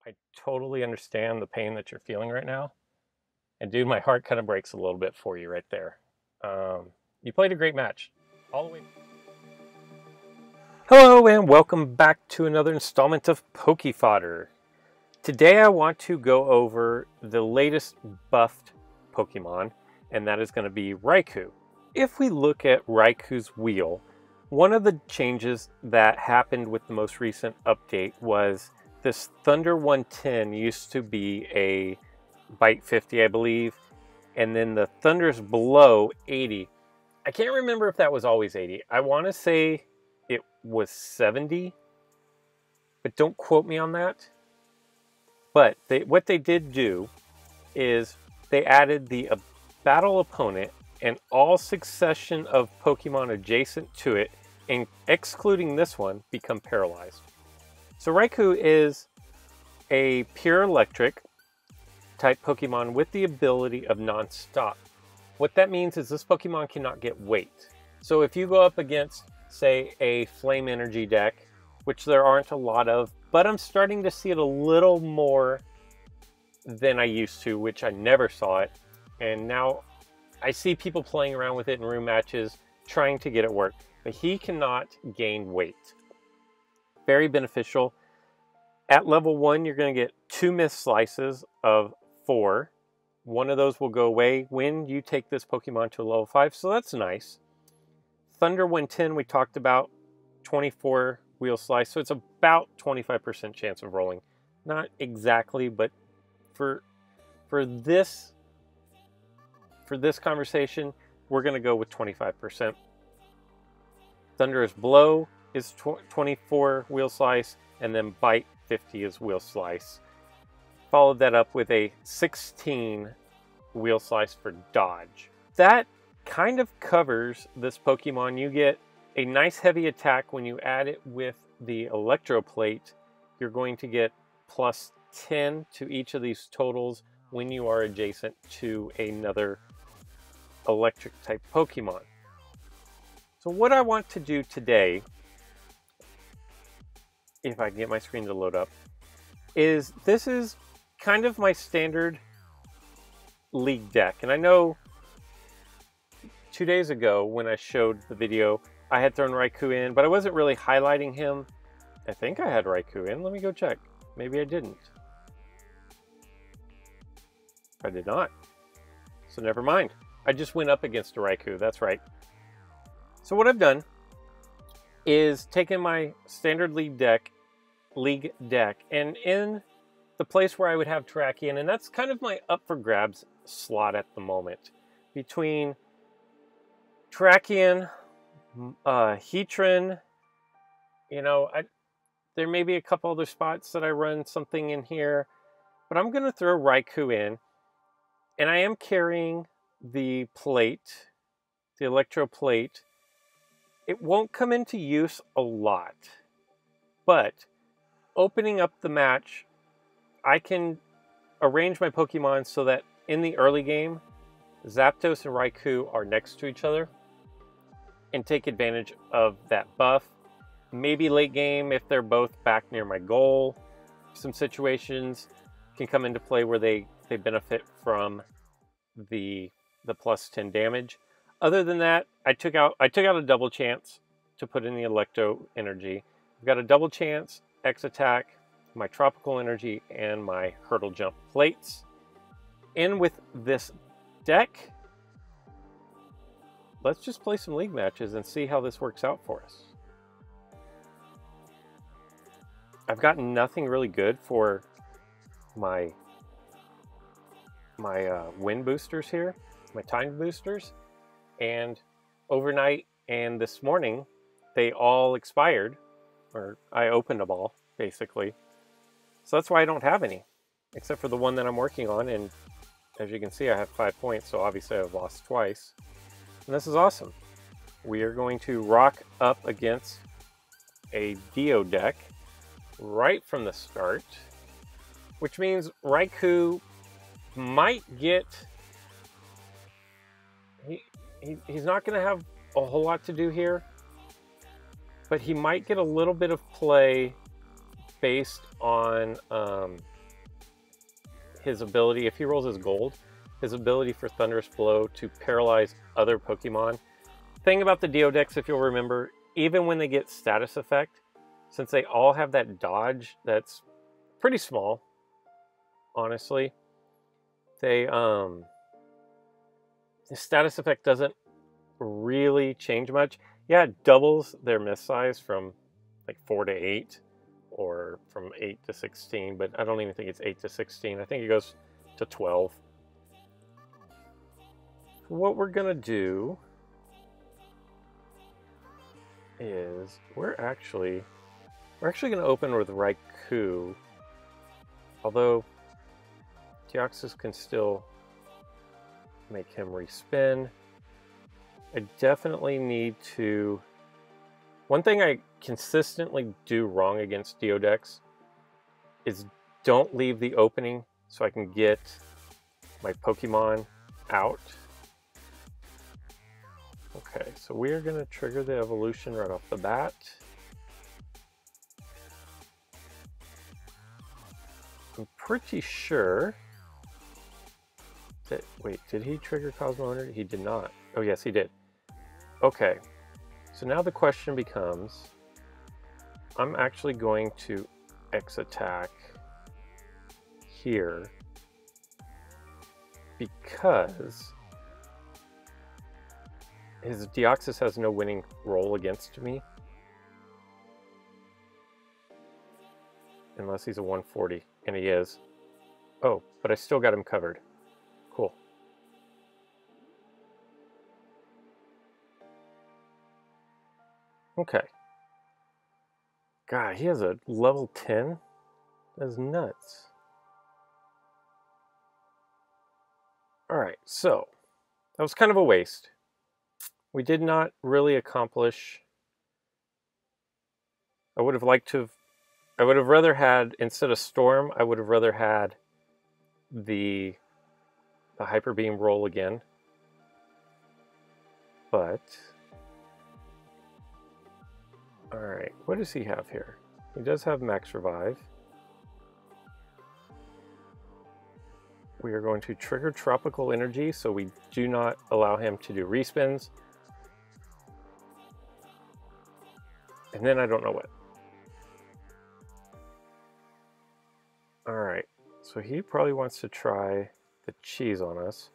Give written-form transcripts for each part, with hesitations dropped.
I totally understand the pain that you're feeling right now. And dude, my heart kind of breaks a little bit for you right there. You played a great match. All the way. Hello and welcome back to another installment of Poke Fodder. Today I want to go over the latest buffed Pokemon, and that is going to be Raikou. If we look at Raikou's wheel, one of the changes that happened with the most recent update was this Thunder 110 used to be a Bite 50, I believe, and then the Thunders below 80. I can't remember if that was always 80. I want to say it was 70, but don't quote me on that. But what they did do is they added the battle opponent and all succession of Pokemon adjacent to it, and excluding this one, become paralyzed. So Raikou is a pure electric type Pokemon with the ability of non-stop. What that means is this Pokemon cannot get weight. So if you go up against, say, a Flame Energy deck, which there aren't a lot of, but I'm starting to see it a little more than I used to, which I never saw it. And now I see people playing around with it in room matches, trying to get it work. But he cannot gain weight. Very beneficial. At level 1, you're going to get 2 missed slices of 4. One of those will go away when you take this Pokemon to a level 5, so that's nice. Thunder 110, we talked about, 24 wheel slice, so it's about 25% chance of rolling. Not exactly, but for this conversation, we're going to go with 25%. Thunder's Blow is 24 wheel slice, and then Bite 50 is wheel slice. Followed that up with a 16 wheel slice for dodge. That kind of covers this Pokemon. You get a nice heavy attack when you add it with the Electro Plate. You're going to get plus 10 to each of these totals when you are adjacent to another electric type Pokemon. So what I want to do today, if I can get my screen to load up, is this is kind of my standard league deck. And I know 2 days ago when I showed the video, I had thrown Raikou in, but I wasn't really highlighting him. I think I had Raikou in. Let me go check. Maybe I didn't. I did not. So never mind. I just went up against a Raikou. That's right. So what I've done is taken my standard league deck, and in the place where I would have Terrakion, and that's kind of my up for grabs slot at the moment. Between Terrakion, Heatran, you know, there may be a couple other spots that I run something in here, but I'm going to throw Raikou in, and I am carrying the plate, the Electro Plate. It won't come into use a lot, but opening up the match, I can arrange my Pokemon so that in the early game, Zapdos and Raikou are next to each other and take advantage of that buff. Maybe late game, if they're both back near my goal, some situations can come into play where they benefit from the plus 10 damage. Other than that, I took out a double chance to put in the Electro Energy. I've got a double chance, X attack, my Tropical Energy, and my Hurdle Jump plates. And with this deck, let's just play some league matches and see how this works out for us. I've gotten nothing really good for my win boosters here, my time boosters, and overnight and this morning they all expired, or I opened them all basically. So that's why I don't have any, except for the one that I'm working on, and as you can see I have 5 points, so obviously I've lost twice. And this is awesome. We are going to rock up against a Dio deck right from the start, which means Raikou might get... He's not going to have a whole lot to do here, but he might get a little bit of play based on his ability, if he rolls his gold, his ability for Thunderous Blow to paralyze other Pokemon. Thing about the Deodex, if you'll remember, even when they get status effect, since they all have that dodge that's pretty small, honestly, they the status effect doesn't really change much. Yeah, it doubles their miss size from like 4 to 8 or from 8 to 16, but I don't even think it's 8 to 16. I think it goes to 12. What we're gonna do is we're actually gonna open with Raikou, although Deoxys can still make him respin. I definitely need to... One thing I consistently do wrong against Deodex is don't leave the opening so I can get my Pokemon out. Okay, so we are going to trigger the evolution right off the bat. I'm pretty sure that... Wait, did he trigger Cosmo Energy? He did not. Oh yes, he did. Okay, so now the question becomes, I'm actually going to X attack here because his Deoxys has no winning roll against me. Unless he's a 140, and he is. Oh, but I still got him covered. Cool. Okay. God, he has a level 10? That's nuts. Alright, so that was kind of a waste. We did not really accomplish... I would have rather had, instead of Storm, I would have rather had the Hyper Beam roll again. But... Alright, what does he have here? He does have Max Revive. We are going to trigger Tropical Energy, so we do not allow him to do respins. And then I don't know what. Alright, so he probably wants to try the cheese on us.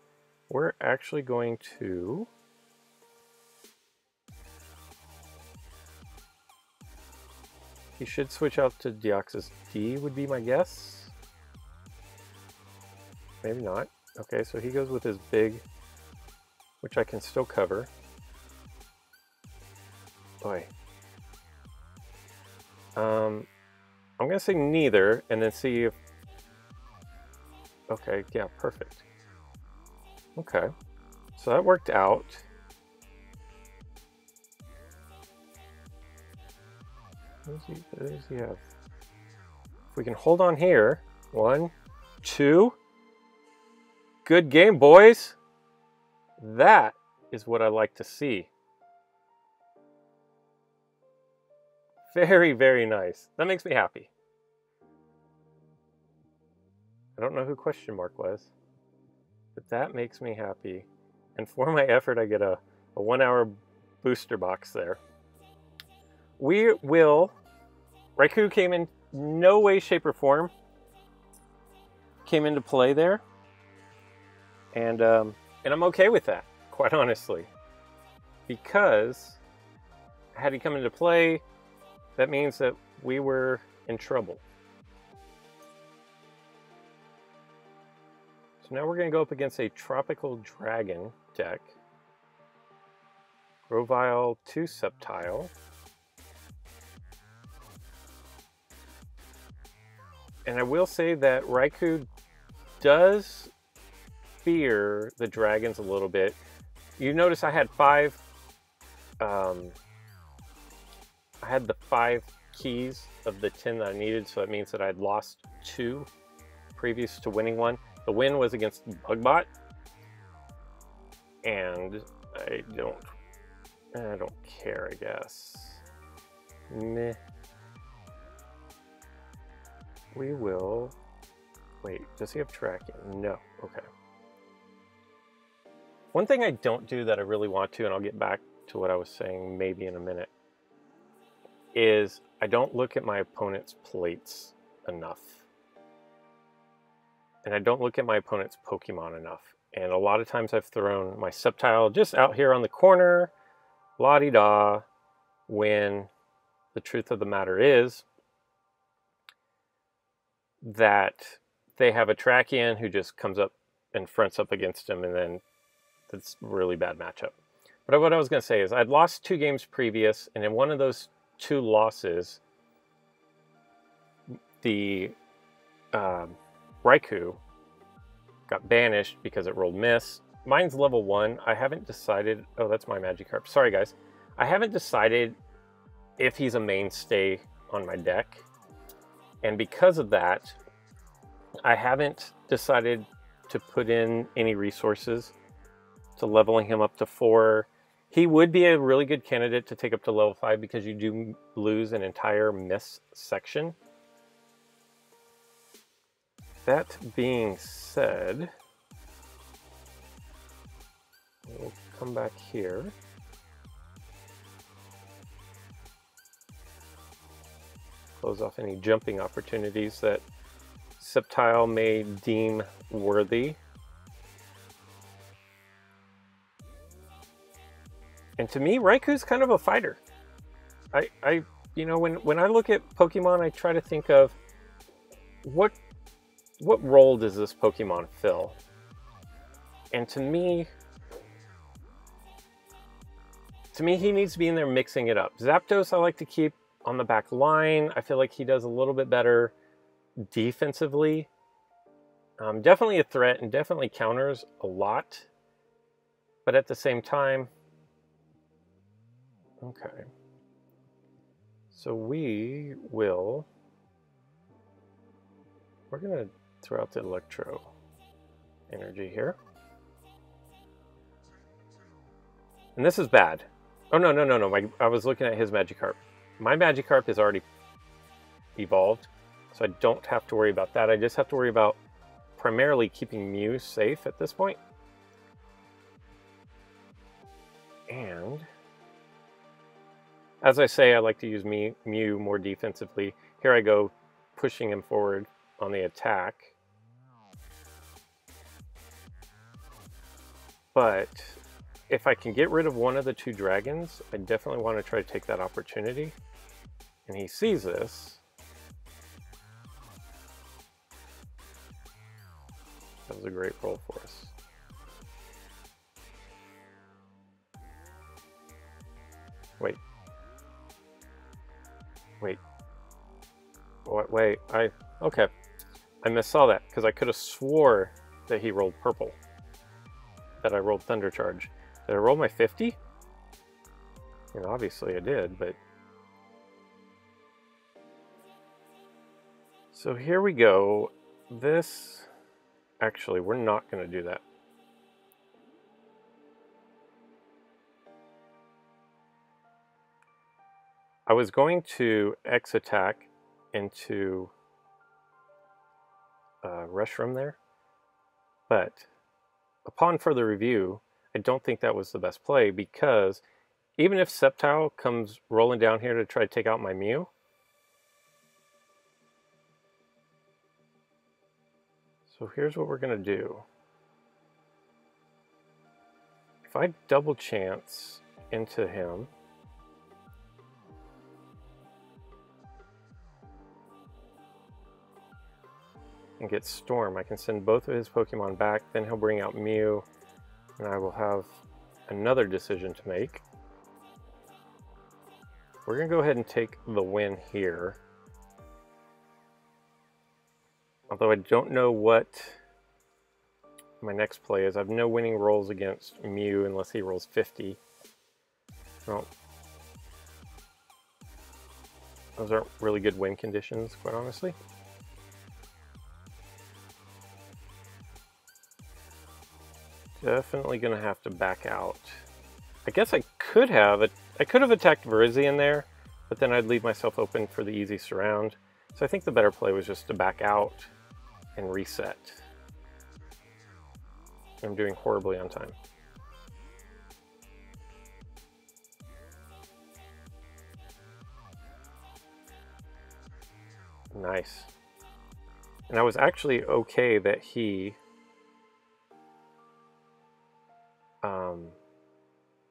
We're actually going to... He should switch out to Deoxys D, would be my guess. Maybe not. Okay, so he goes with his big, which I can still cover. Boy. I'm going to say neither, and then see if... Okay, yeah, perfect. Okay, so that worked out. What does he have? If we can hold on here. 1, 2. Good game, boys. That is what I like to see. Very, very nice. That makes me happy. I don't know who question mark was, but that makes me happy. And for my effort, I get a 1-hour booster box there. We will... Raikou came in no way, shape, or form. Came into play there. And I'm okay with that, quite honestly. Because had he come into play, that means that we were in trouble. So now we're going to go up against a Tropical Dragon deck. Grovyle 2 Sceptile. And I will say that Raikou does fear the dragons a little bit. You notice I had 5... I had the 5 keys of the 10 that I needed, so that means that I'd lost 2 previous to winning one. The win was against Bugbot, and I don't care, I guess. Meh. We will Wait, does he have tracking? No. Okay. One thing I don't do that I really want to, and I'll get back to what I was saying maybe in a minute, is I don't look at my opponent's plates enough. And I don't look at my opponent's Pokemon enough. And a lot of times I've thrown my Sceptile just out here on the corner, la-di-da, when the truth of the matter is that they have a Trachean who just comes up and fronts up against him, and then that's a really bad matchup. But what I was going to say is I'd lost 2 games previous, and in one of those 2 losses, the Raikou got banished because it rolled miss. Mine's level 1. I haven't decided... Oh, that's my Magikarp. Sorry, guys. I haven't decided if he's a mainstay on my deck. And because of that, I haven't decided to put in any resources to leveling him up to 4. He would be a really good candidate to take up to level 5 because you do lose an entire miss section. That being said, we'll come back here. Close off any jumping opportunities that Sceptile may deem worthy. And to me, Raikou's kind of a fighter. You know, when I look at Pokemon, I try to think of what role does this Pokemon fill? And to me, he needs to be in there mixing it up. Zapdos I like to keep on the back line. I feel like he does a little bit better defensively. Definitely a threat and definitely counters a lot. But at the same time... Okay. So we're going to throw out the Electro energy here. And this is bad. Oh, no. I was looking at his Magikarp. My Magikarp is already evolved, so I don't have to worry about that. I just have to worry about primarily keeping Mew safe at this point. And as I say, I like to use Mew more defensively. Here I go, pushing him forward on the attack. But if I can get rid of one of the 2 dragons, I definitely want to try to take that opportunity. And he sees this. That was a great roll for us. Wait. Okay. I missaw that, because I could have swore that he rolled purple. That I rolled Thunder Charge. Did I roll my 50? You know, obviously I did, but... So here we go. This... Actually, we're not going to do that. I was going to X attack into Reshiram there, but upon further review, I don't think that was the best play, because even if Sceptile comes rolling down here to try to take out my Mew, so here's what we're going to do. If I double chance into him, and get Storm, I can send both of his Pokemon back, then he'll bring out Mew, and I will have another decision to make. We're going to go ahead and take the win here. Although I don't know what my next play is. I have no winning rolls against Mew unless he rolls 50. Well, those aren't really good win conditions, quite honestly. Definitely going to have to back out. I guess I could have attacked Virizion there, but then I'd leave myself open for the easy surround. So I think the better play was just to back out and reset. I'm doing horribly on time. Nice. And I was actually okay that he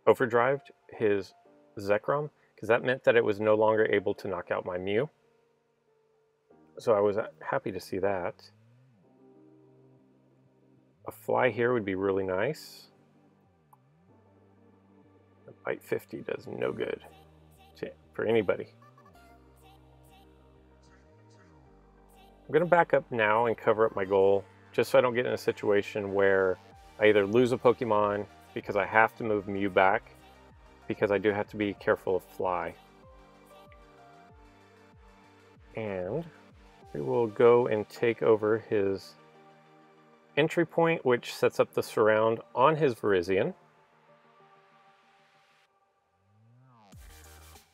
overdrived his Zekrom, because that meant that it was no longer able to knock out my Mew. So I was happy to see that. A fly here would be really nice. A bite 50 does no good for anybody. I'm going to back up now and cover up my goal, just so I don't get in a situation where I either lose a Pokemon because I have to move Mew back, because I do have to be careful of Fly. And we will go and take over his entry point, which sets up the surround on his Virizion.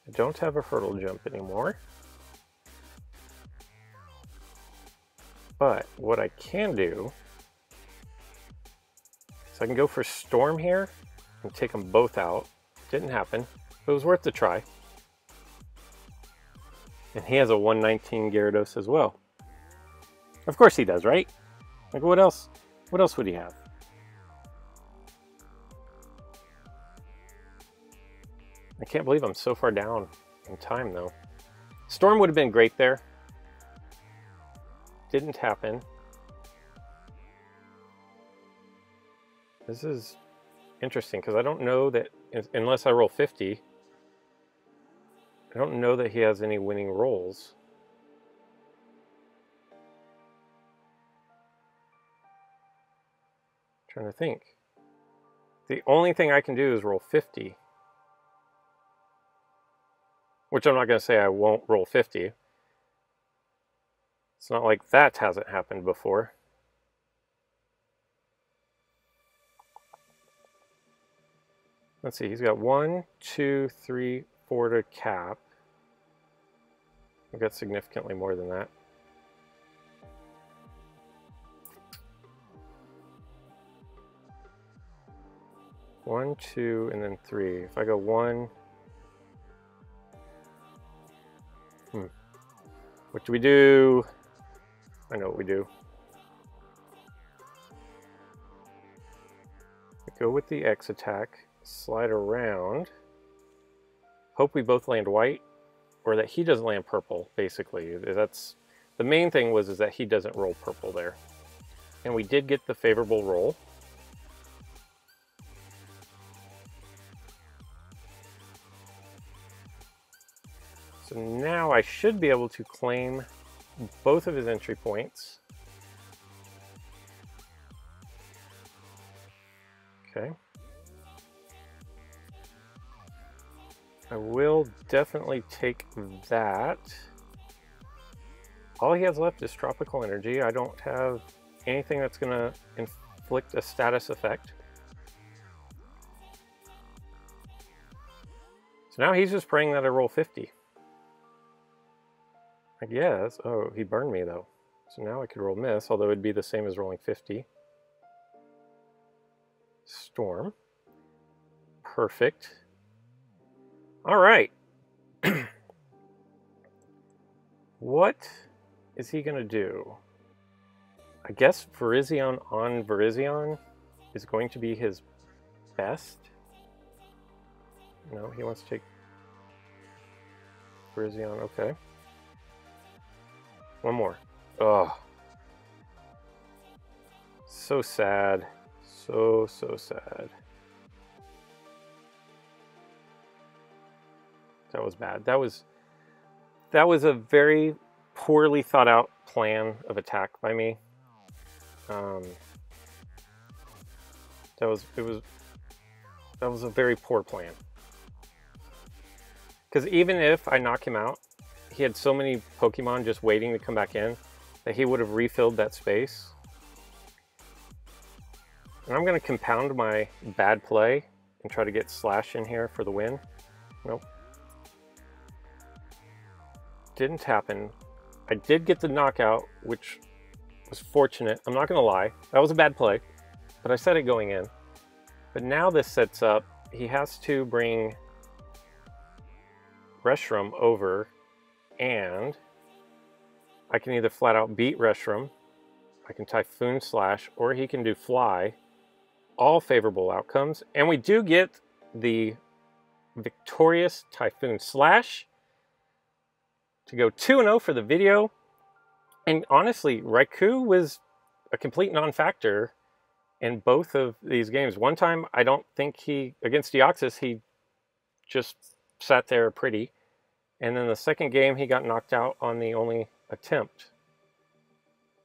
I don't have a hurdle jump anymore. But what I can do is I can go for Storm here and take them both out. Didn't happen, but it was worth the try. And he has a 119 Gyarados as well. Of course he does, right? Like, what else? What else would he have? I can't believe I'm so far down in time, though. Storm would have been great there. Didn't happen. This is interesting, because I don't know that, unless I roll 50, I don't know that he has any winning rolls. Trying to think. The only thing I can do is roll 50. Which I'm not going to say I won't roll 50. It's not like that hasn't happened before. Let's see, he's got 1, 2, 3, 4 to cap. I've got significantly more than that. One, 2, and then 3. If I go 1... What do we do? I know what we do. We go with the X attack, slide around, hope we both land white, or that he doesn't land purple, basically. That's the main thing is that he doesn't roll purple there. And we did get the favorable roll. So now I should be able to claim both of his entry points. Okay. I will definitely take that. All he has left is Tropical Energy. I don't have anything that's going to inflict a status effect. So now he's just praying that I roll 50. I guess. Oh, he burned me though. So now I could roll miss, although it'd be the same as rolling 50. Storm. Perfect. All right. What is he going to do? I guess Virizion on Virizion is going to be his best. No, he wants to take Virizion. Okay. One more. Oh. So sad. So sad. That was bad. That was a very poorly thought out plan of attack by me. That was a very poor plan. Because even if I knock him out, he had so many Pokemon just waiting to come back in that he would have refilled that space. And I'm going to compound my bad play and try to get Slash in here for the win. Nope. Didn't happen. I did get the knockout, which was fortunate. I'm not going to lie. That was a bad play, but I said it going in. But now this sets up, he has to bring Reshiram over, and I can either flat out beat Reshiram, I can Typhoon Slash, or he can do Fly. All favorable outcomes. And we do get the victorious Typhoon Slash to go 2-0 for the video. And honestly, Raikou was a complete non-factor in both of these games. One time, I don't think against Deoxys, he just sat there pretty. And then the second game, he got knocked out on the only attempt.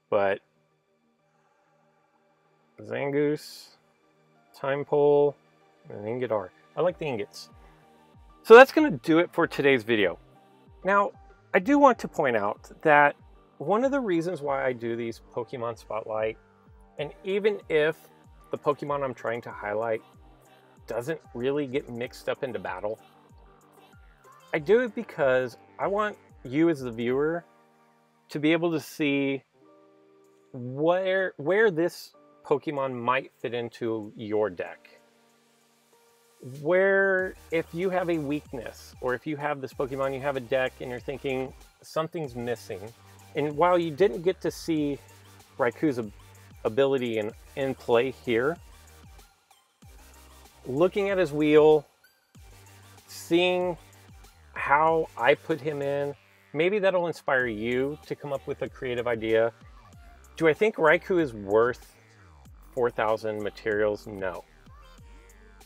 But Zangoose, Time Pole, and Ingotar. I like the ingots. So that's going to do it for today's video. Now, I do want to point out that one of the reasons why I do these Pokemon Spotlight, and even if the Pokemon I'm trying to highlight doesn't really get mixed up into battle, I do it because I want you as the viewer to be able to see where this Pokemon might fit into your deck. Where, if you have a weakness, or if you have this Pokemon, you have a deck and you're thinking something's missing. And while you didn't get to see Raikou's ability in play here, looking at his wheel, seeing how I put him in, maybe that'll inspire you to come up with a creative idea. Do I think Raikou is worth 4,000 materials? No.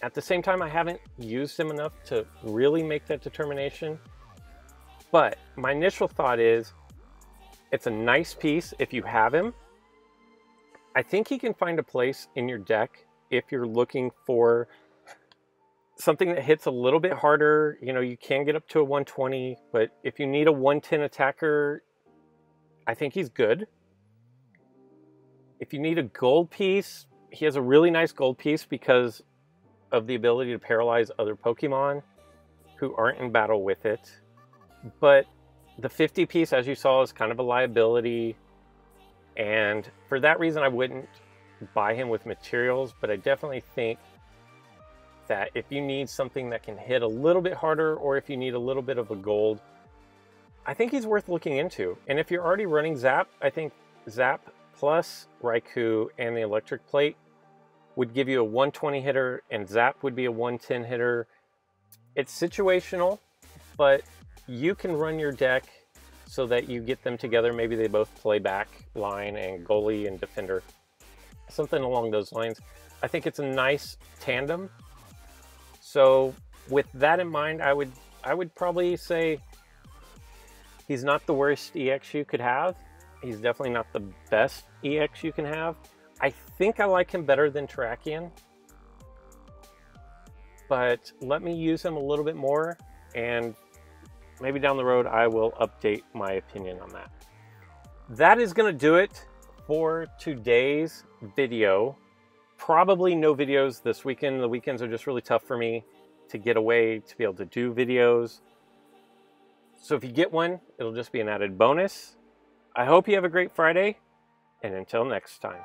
At the same time, I haven't used him enough to really make that determination. But my initial thought is, it's a nice piece if you have him. I think he can find a place in your deck if you're looking for something that hits a little bit harder. You know, you can get up to a 120, but if you need a 110 attacker, I think he's good. If you need a gold piece, he has a really nice gold piece because of the ability to paralyze other Pokemon who aren't in battle with it. But the 50 piece, as you saw, is kind of a liability. And for that reason, I wouldn't buy him with materials, but I definitely think that if you need something that can hit a little bit harder, or if you need a little bit of a gold, I think he's worth looking into. And if you're already running Zap, I think Zap plus Raikou and the Electric Plate would give you a 120 hitter, and Zap would be a 110 hitter. It's situational, but you can run your deck so that you get them together. Maybe they both play back line and goalie and defender, something along those lines. I think it's a nice tandem. So with that in mind, I would probably say he's not the worst EX you could have. He's definitely not the best EX you can have. I think I like him better than Terrakion, but let me use him a little bit more, and maybe down the road I will update my opinion on that. That is going to do it for today's video. Probably no videos this weekend. The weekends are just really tough for me to get away to be able to do videos. So if you get one, it'll just be an added bonus. I hope you have a great Friday, and until next time.